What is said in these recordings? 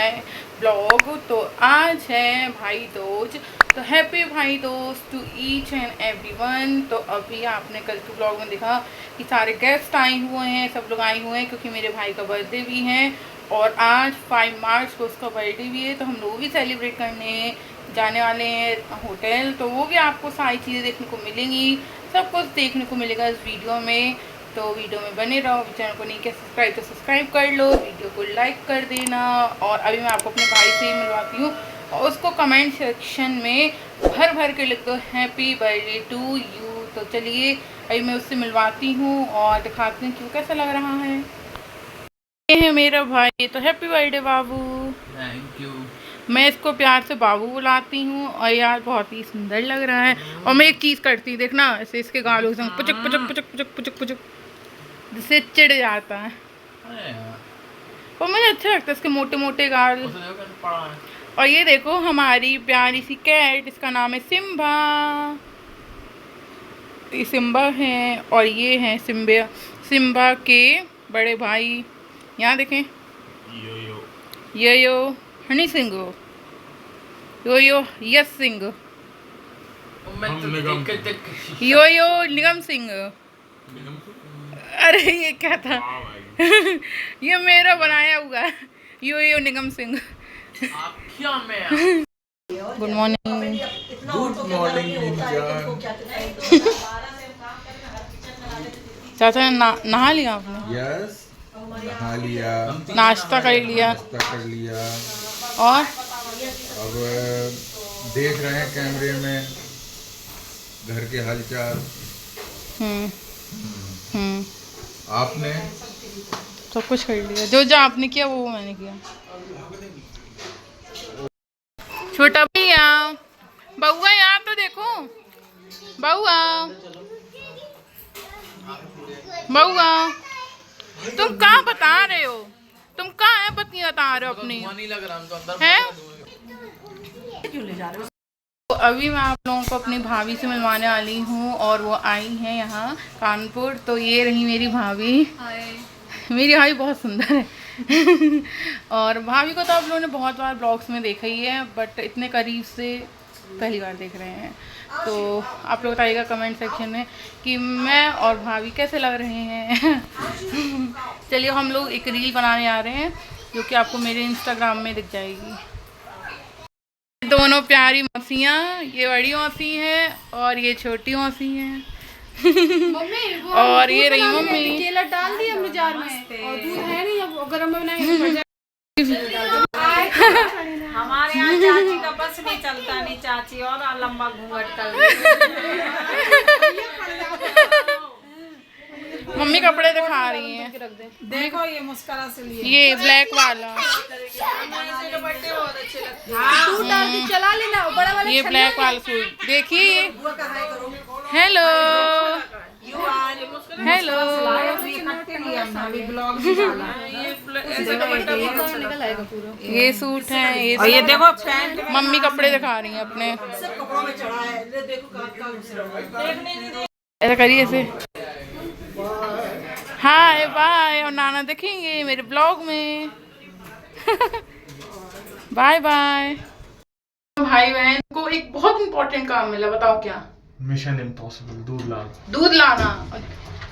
नए ब्लॉग। तो आज है भाई दूज, तो happy Bhai Dooj to each and everyone. तो अभी आपने कल के ब्लॉग में देखा कि सारे गेस्ट आए हुए हैं, सब लोग आए हुए हैं क्योंकि मेरे भाई का बर्थडे भी है और आज 5 मार्च को उसका बर्थडे भी है। तो हम लोग भी सेलिब्रेट करने जाने वाले हैं होटल, तो वो भी आपको सारी चीज़ें देखने को मिलेंगी, सब कुछ देखने को मिलेगा इस वीडियो में। तो वीडियो में बने रहो। चैनल को नहीं किया सब्सक्राइब तो सब्सक्राइब कर लो, वीडियो को लाइक कर देना। और अभी मैं आपको अपने भाई से ही मिलवाती हूँ और उसको कमेंट सेक्शन में भर भर के लिख दो हैप्पी बर्थडे टू यू। तो चलिए अभी मैं उससे मिलवाती हूँ और दिखाती हूँ कि वो कैसा लग रहा है। ये है मेरा भाई, तो happy birthday Babu. Thank you. मैं इसको प्यार से बाबू बुलाती हूँ और यार बहुत ही सुंदर लग रहा है। और मैं एक चीज़ करती हूँ, देखना ऐसे इसके गालों के संग पुचक पुचक पुचक पुचक पुचक पुचक, जिससे चिढ़ जाता है। और मुझे अच्छा लगता है इसके मोटे मोटे गाल। और ये देखो हमारी प्यारी सी कैट, इसका नाम है सिम्बा। ये सिम्बा है और ये है सिम्बा के बड़े भाई। यहाँ देखें, यो हनी सिंह, यो यश सिंह, यो निगम सिंह। अरे ये क्या था? ये मेरा बनाया हुआ है, yo Nigam Singh. Good morning. Good morning. चाचा ने नहा लिया आपने? यस, नहा लिया, नाश्ता कर लिया और अब देख रहे हैं कैमरे में घर के हालचाल। आपने सब कुछ कर लिया, जो आपने किया वो मैंने किया। छोटा भैया, बउआ यहाँ तो देखो, बउआ तुम कहाँ बता रहे हो? तुम कहाँ है पत्नी बता रहे हो अपनी? है तो अभी मैं आप लोगों को अपनी भाभी से मिलवाने वाली हूँ और वो आई हैं यहाँ कानपुर। तो ये रही मेरी भाभी। मेरी भाभी बहुत सुंदर है। और भाभी को तो आप लोगों ने बहुत बार ब्लॉग्स में देखा ही है, बट इतने करीब से पहली बार देख रहे हैं। तो आप लोग बताइएगा कमेंट सेक्शन में कि मैं और भाभी कैसे लग रहे हैं। चलिए हम लोग एक रील बनाने आ रहे हैं जो कि आपको मेरे इंस्टाग्राम में दिख जाएगी। दोनों प्यारी मौसियाँ, ये बड़ी मौसी है और ये छोटी मौसी है। और ये रही मम्मी। केला डाल दिया हमने जार में और दूध है नहीं, अब गरम में बनाएंगे। हमारे यहाँ चाची का बस नहीं चलता, नहीं चाची और लंबा घूंघट कर। मम्मी कपड़े दिखा रही हैं, देखो ये मुस्करा से लिए ये ब्लैक वाला, दूध डाल के चला लेना बड़ा वाला। ये ब्लैक वाला सूट देखिए। हेलो हेलो, ये सूट है ये, और ये देखो पैंट। मम्मी कपड़े दिखा रही हैं अपने। ऐसा करिए ऐसे, हाय बाय, और नाना देखेंगे मेरे ब्लॉग में। Bye bye. भाई बहन को एक बहुत इंपॉर्टेंट काम मिला, बताओ क्या? मिशन इम्पॉसिबल, दूध लाना,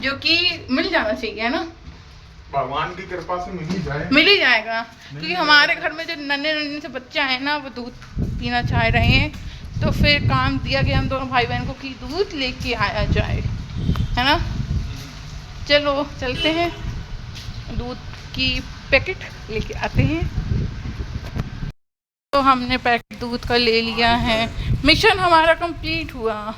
जो कि मिल जाना चाहिए, है ना? भगवान की कृपा से मिल ही जाएगा क्योंकि हमारे घर में जो नन्हे नन्हे से बच्चे हैं ना, वो दूध पीना चाह रहे हैं। तो फिर काम दिया गया हम दोनों भाई बहन को कि दूध लेके आया जाए, है ना? चलो चलते हैं, दूध की पैकेट लेके आते हैं। तो हमने पैकेट दूध का ले लिया है, मिशन हमारा कंप्लीट हुआ।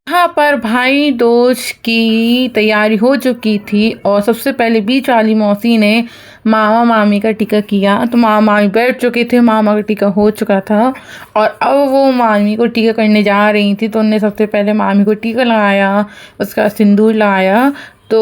यहाँ पर भाई दूज की तैयारी हो चुकी थी और सबसे पहले बीच वाली मौसी ने मामा मामी का टीका किया। तो मामा मामी बैठ चुके थे, मामा का टीका हो चुका था और अब वो मामी को टीका करने जा रही थी। तो उनने सबसे पहले मामी को टीका लगाया, उसका सिंदूर लगाया। तो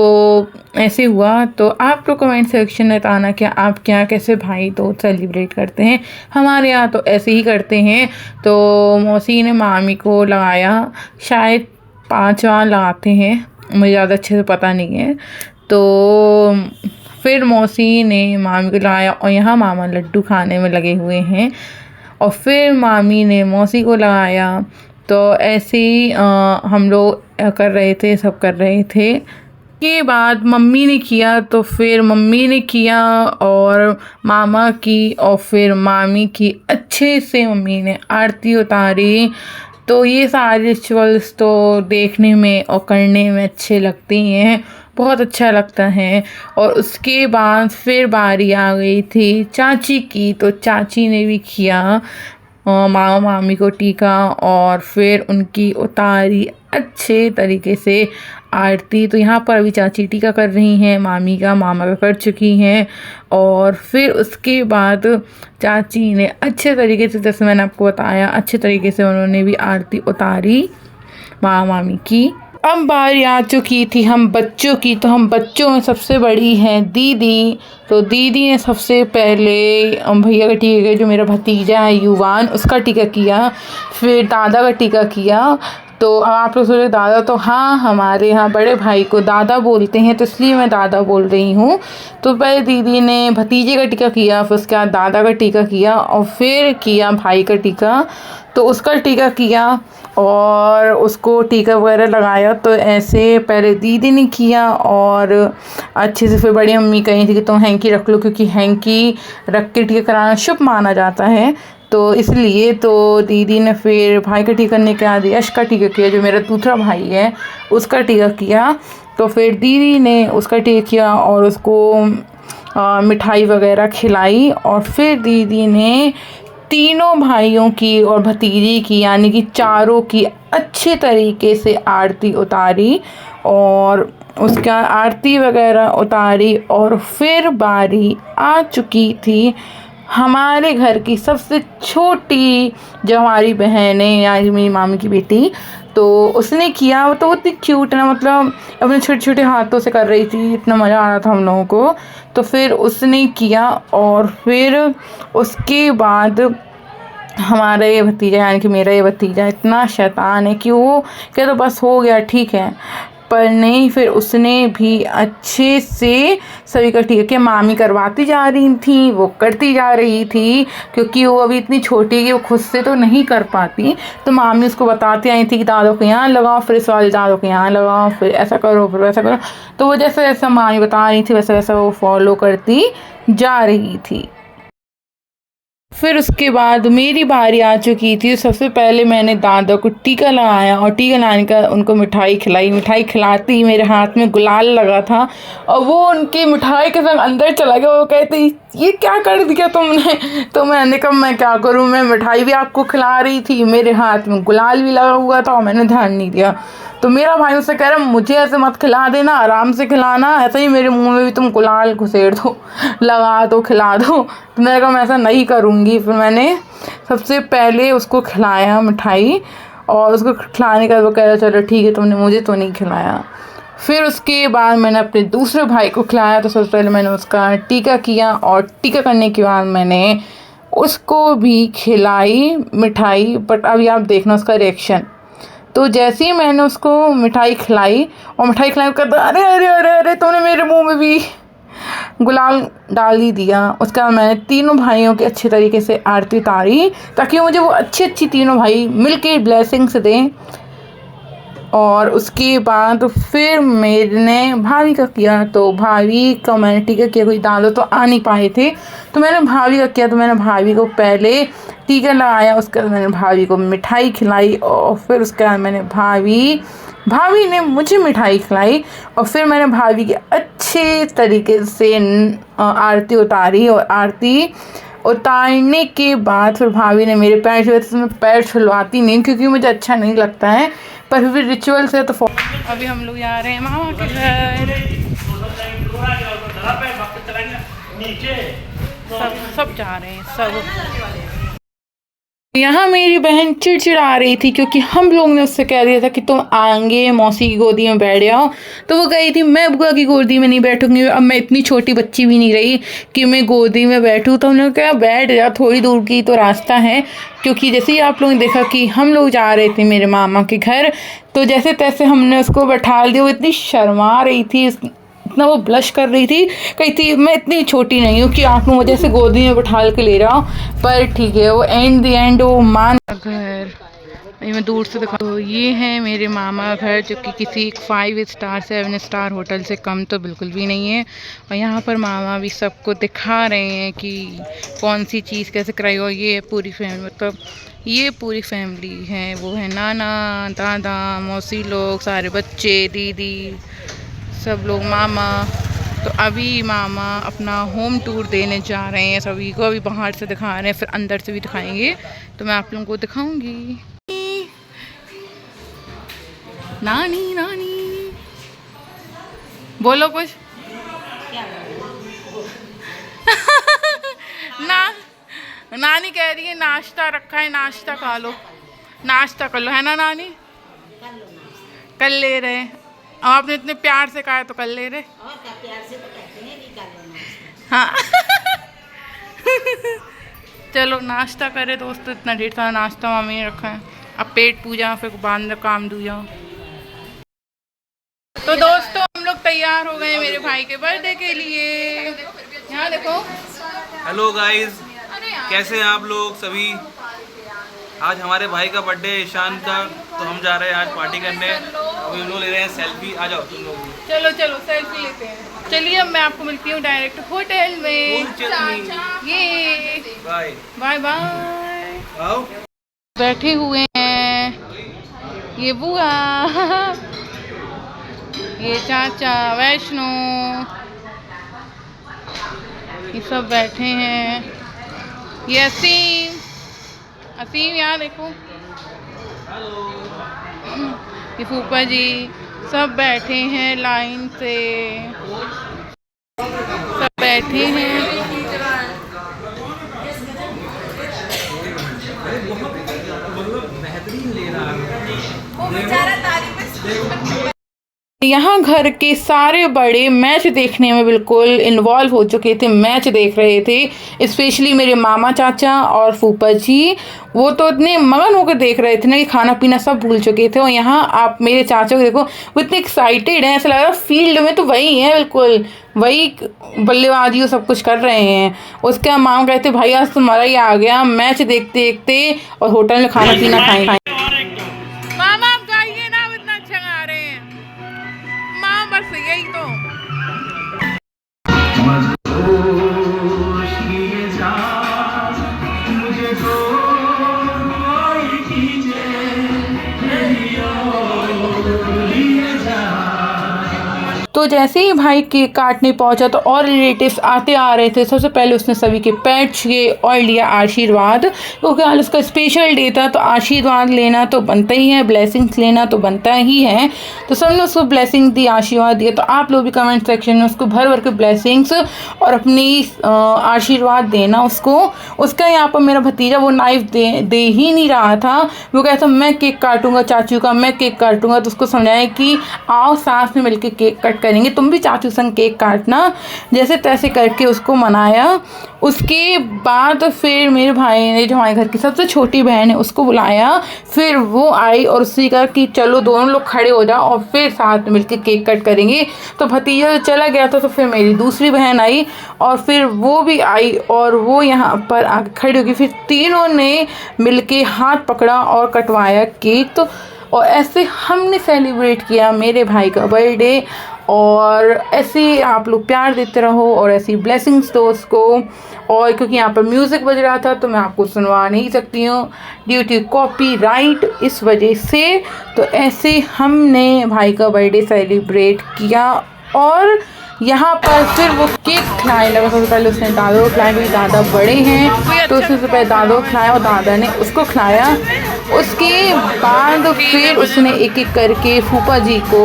ऐसे हुआ। तो आप लोग कमेंट सेक्शन में बताना कि आप क्या कैसे भाई दूज सेलिब्रेट करते हैं। हमारे यहाँ तो ऐसे ही करते हैं। तो मौसी ने मामी को लगाया, शायद 5 बार लगाते हैं, मुझे ज़्यादा अच्छे से पता नहीं है। तो फिर मौसी ने मामी को लगाया और यहाँ मामा लड्डू खाने में लगे हुए हैं और फिर मामी ने मौसी को लगाया। तो ऐसे ही हम लोग कर रहे थे, सब कर रहे थे। के बाद मम्मी ने किया तो फिर मम्मी ने किया और मामा की और फिर मामी की। अच्छे से मम्मी ने आरती उतारी। तो ये सारे रिचुअल्स तो देखने में और करने में अच्छे लगते हैं, बहुत अच्छा लगता है। और उसके बाद फिर बारी आ गई थी चाची की, तो चाची ने भी किया मामा मामी को टीका और फिर उनकी उतारी अच्छे तरीके से आरती। तो यहाँ पर अभी चाची टीका कर रही हैं, मामी का मामा का कर चुकी हैं। और फिर उसके बाद चाची ने अच्छे तरीके से, जैसे मैंने आपको बताया, अच्छे तरीके से उन्होंने भी आरती उतारी मामा मामी की। अब बारी आ चुकी थी हम बच्चों की। तो हम बच्चों में सबसे बड़ी हैं दीदी। तो दीदी ने सबसे पहले भैया का टीका किया, जो मेरा भतीजा है युवान, उसका टीका किया। फिर दादा का टीका किया। तो अब आप लोग सोचे दादा, तो हाँ, हमारे यहाँ बड़े भाई को दादा बोलते हैं, तो इसलिए मैं दादा बोल रही हूँ। तो पहले दीदी ने भतीजे का टीका किया, फिर उसके बाद दादा का टीका किया और फिर किया भाई का टीका। तो उसका टीका किया और उसको टीका वगैरह लगाया। तो ऐसे पहले दीदी ने किया और अच्छे से फिर बड़ी मम्मी कही थी कि तुम हैंकी रख लो, क्योंकि हैंकी रख के टीका कराना शुभ माना जाता है। तो इसलिए तो दीदी ने फिर भाई का टीका करने के बाद यश का टीका किया, जो मेरा दूसरा भाई है, उसका टीका किया। तो फिर दीदी ने उसका टीका किया और उसको मिठाई वगैरह खिलाई। और फिर दीदी ने तीनों भाइयों की और भतीजी की, यानी कि चारों की अच्छे तरीके से आरती उतारी और उसका आरती वगैरह उतारी। और फिर बारी आ चुकी थी हमारे घर की सबसे छोटी, जो हमारी बहन है, यानी मेरी मामी की बेटी। तो उसने किया। तो इतनी क्यूट है ना, मतलब अपने छोटे छोटे हाथों से कर रही थी, इतना मज़ा आ रहा था हम लोगों को। तो फिर उसने किया और फिर उसके बाद हमारा ये भतीजा, यानी कि मेरा ये भतीजा इतना शैतान है कि वो कहता बस हो गया ठीक है, पर नहीं, फिर उसने भी अच्छे से सभी का टीका किया। मामी करवाती जा रही थी, वो करती जा रही थी, क्योंकि वो अभी इतनी छोटी है कि वो खुद से तो नहीं कर पाती। तो मामी उसको बताती आई थी कि दादों को यहाँ लगाओ, फिर इस वाले दादों को यहाँ लगाओ, फिर ऐसा करो, फिर वैसा करो। तो वो जैसे जैसा मामी बता रही थी वैसा वैसा वो फॉलो करती जा रही थी। फिर उसके बाद मेरी बारी आ चुकी थी। सबसे पहले मैंने दादा को टीका लगाया और टीका लगाने का उनको मिठाई खिलाई। मिठाई खिलाती ही मेरे हाथ में गुलाल लगा था और वो उनकी मिठाई के संग अंदर चला गया। वो कहते ये क्या कर दिया तुमने? तो मैंने कहा मैं क्या करूँ, मैं मिठाई भी आपको खिला रही थी, मेरे हाथ में गुलाल भी लगा हुआ था और मैंने ध्यान नहीं दिया। तो मेरा भाई उससे कह रहा मुझे ऐसे मत खिला देना, आराम से खिलाना, ऐसे ही मेरे मुंह में भी तुम गुलाल घुसेड़ दो, लगा दो, खिला दो। तो मैंने कहा मैं ऐसा नहीं करूँगी। फिर मैंने सबसे पहले उसको खिलाया मिठाई और उसको खिलाने का वो कह रहा चलो ठीक है, तुमने मुझे तो नहीं खिलाया। फिर उसके बाद मैंने अपने दूसरे भाई को खिलाया। तो सबसे पहले मैंने उसका टीका किया और टीका करने के बाद मैंने उसको भी खिलाई मिठाई। बट अभी आप देखना उसका रिएक्शन। तो जैसे ही मैंने उसको मिठाई खिलाई और मिठाई खिलाई कहता अरे अरे अरे अरे तुमने मेरे मुंह में भी गुलाल डाल ही दिया। उसके बाद मैंने तीनों भाइयों की अच्छे तरीके से आरती उतारी ताकि मुझे वो अच्छी तीनों भाई मिलके ब्लेसिंग्स दें। और उसके बाद फिर मैंने भाभी का किया। तो भाभी का मैंने टीका किया, कोई दादा तो आ नहीं पाए थे तो मैंने भाभी का किया। तो मैंने भाभी को पहले टीका लगाया, उसके बाद मैंने भाभी को मिठाई खिलाई और फिर उसके बाद मैंने भाभी ने मुझे मिठाई खिलाई और फिर मैंने भाभी के अच्छे तरीके से आरती उतारी। और आरती उतारने के बाद फिर भाभी ने मेरे पैर छुए। तो मैं पैर छुलवाती नहीं क्योंकि मुझे अच्छा नहीं लगता है, पर फिर रिचुअल से तो अभी हम लोग जा रहे हैं मामा के घर। सब जा रहे हैं सब। यहाँ मेरी बहन चिड़चिड़ा रही थी क्योंकि हम लोग ने उससे कह दिया था कि तुम आएंगे मौसी की गोदी में बैठ जाओ। तो वो गई थी मैं बुआ की गोदी में नहीं बैठूंगी। अब मैं इतनी छोटी बच्ची भी नहीं रही कि मैं गोदी में बैठूँ। तो उन्होंने कहा बैठ जा, थोड़ी दूर की तो रास्ता है। क्योंकि जैसे ही आप लोगों ने देखा कि हम लोग जा रहे थे मेरे मामा के घर, तो जैसे तैसे हमने उसको बैठा दिया। वो इतनी शर्मा रही थी, इतना वो ब्लश कर रही थी, कही थी मैं इतनी छोटी नहीं हूँ कि आप लोग मुझे ऐसे गोदी में बिठा के ले रहा हूँ, पर ठीक है वो एंड द एंड वो मान। घर मैं दूर से दिखा, तो ये है मेरे मामा घर, जो कि किसी 5 स्टार 7 स्टार होटल से कम तो बिल्कुल भी नहीं है। और यहाँ पर मामा भी सबको दिखा रहे हैं कि कौन सी चीज़ कैसे कराई। और ये है पूरी फैमिली, मतलब ये पूरी फैमिली है, वो है नाना दादा मौसी लोग, सारे बच्चे दीदी सब लोग, मामा। तो अभी मामा अपना होम टूर देने जा रहे हैं सभी को, अभी बाहर से दिखा रहे हैं, फिर अंदर से भी दिखाएंगे, तो मैं आप लोगों को दिखाऊंगी। नानी नानी बोलो कुछ। नानी कह रही है नाश्ता रखा है, नाश्ता खा लो, नाश्ता कर लो, है ना नानी? कर ले रहे, अब आपने इतने प्यार से कहा है तो कर ले रहे। और क्या प्यार से तो कहते हैं कि कर लो नाश्ता। हाँ चलो नाश्ता करे दोस्तों, इतना ढेर सारा नाश्ता मम्मी ने रखा है, अब पेट पूजा फिर बाद काम दूजा। तो दोस्तों हम लोग तैयार हो गए मेरे भाई के बर्थडे के लिए, यहाँ देखो। हेलो गाइस, कैसे हैं आप लोग सभी? आज हमारे भाई का बर्थडे है ईशान का, तो हम जा रहे हैं आज पार्टी करने। अभी हम लोग ले रहे हैं सेल्फी, आ जाओ तुम लोग भी। चलो चलो सेल्फी लेते हैं। चलिए अब मैं आपको मिलती हूँ डायरेक्ट होटल में। ये बाय बाय बाय। आओ बैठे हुए हैं ये बुआ, ये चाचा वैष्णो, ये सब बैठे हैं, ये असीम यहाँ देखो, ये फूफा जी सब बैठे हैं लाइन से, सब बैठे हैं। यहाँ घर के सारे बड़े मैच देखने में बिल्कुल इन्वॉल्व हो चुके थे, मैच देख रहे थे। स्पेशली मेरे मामा चाचा और फूफा जी, वो तो इतने मगन होकर देख रहे थे ना कि खाना पीना सब भूल चुके थे। और यहाँ आप मेरे चाचा को देखो, वो इतने एक्साइटेड हैं, ऐसा लग रहा है फील्ड में तो वही है, बिल्कुल वही बल्लेबाजी वो सब कुछ कर रहे हैं। उसके मामा कहते भाई आज तुम्हारा ही आ गया, मैच देखते देखते और होटल में खाना पीना खाए। मामा आप जाइए ना, इतना अच्छा गा रहे हैं मामा, बस यही तो। तो जैसे ही भाई केक काटने पहुंचा तो और रिलेटिव्स आते आ रहे थे। सबसे पहले उसने सभी के पैर छुए और लिया आशीर्वाद, क्योंकि आज उसका स्पेशल डे था, तो आशीर्वाद लेना तो बनता ही है, ब्लेसिंग्स लेना तो बनता ही है। तो सबने उसको ब्लेसिंग दी, आशीर्वाद दिया। तो आप लोग भी कमेंट सेक्शन में उसको भर भर के ब्लेसिंग्स और अपनी आशीर्वाद देना उसको। उसका यहाँ पर मेरा भतीजा वो नाइफ दे ही नहीं रहा था, वो कहता मैं केक काटूंगा चाचू का, मैं केक काटूंगा। तो उसको समझाया कि आओ साथ में मिलकर केक कट करेंगे, तुम भी चाचू संग केक काटना। जैसे तैसे करके उसको मनाया। उसके बाद फिर मेरे भाई ने, जो हमारे घर की सबसे छोटी बहन है, उसको बुलाया। फिर वो आई और उससे कहा कि चलो दोनों लोग खड़े हो जाओ और फिर साथ में मिलकर केक कट करेंगे। तो भतीजा चला गया था, तो फिर मेरी दूसरी बहन आई और फिर वो भी आई और वो यहाँ पर आके खड़ी होगी। फिर तीनों ने मिलके हाथ पकड़ा और कटवाया केक। तो और ऐसे हमने सेलिब्रेट किया मेरे भाई का बर्थडे। और ऐसे आप लोग प्यार देते रहो और ऐसी ब्लेसिंग्स दो उसको। और क्योंकि यहाँ पर म्यूज़िक बज रहा था तो मैं आपको सुनवा नहीं सकती हूँ ड्यू टू कॉपीराइट, इस वजह से। तो ऐसे हमने भाई का बर्थडे सेलिब्रेट किया। और यहाँ पर फिर वो केक खिलाने लगा। सबसे पहले उसने दादा को खिलाया, क्योंकि दादा बड़े हैं, तो उसने सबसे पहले दादा को खिलाया और दादा ने उसको खिलाया। उसके बाद फिर उसने एक एक करके फूफा जी को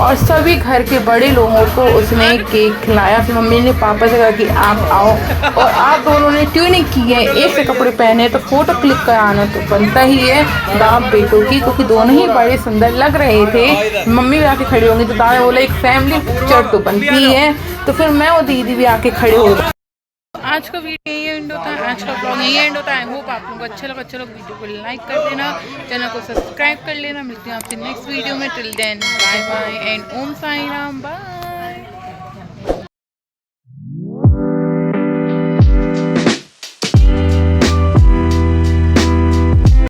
और सभी घर के बड़े लोगों को उसने केक खिलाया। फिर मम्मी ने पापा से कहा कि आप आओ, और आप दोनों ने ट्यूनिंग की है, एक से कपड़े पहने, तो फोटो क्लिक कराना तो बनता ही है बाप बेटों की, क्योंकि दोनों ही बड़े सुंदर लग रहे थे। मम्मी भी आके खड़ी होंगी तो दादा बोला एक फैमिली पिक्चर तो बनती है। तो फिर मैं और दीदी भी आके खड़े हो गए। आज का वीडियो यही एंड होता है, आज का ब्लॉग यही एंड होता है। होप आप लोगों को अच्छा लगा। चलो वीडियो को लाइक कर देना, चैनल को सब्सक्राइब कर लेना। मिलती हूँ आपसे नेक्स्ट वीडियो में। Till then bye bye and Om Sai Ram, bye.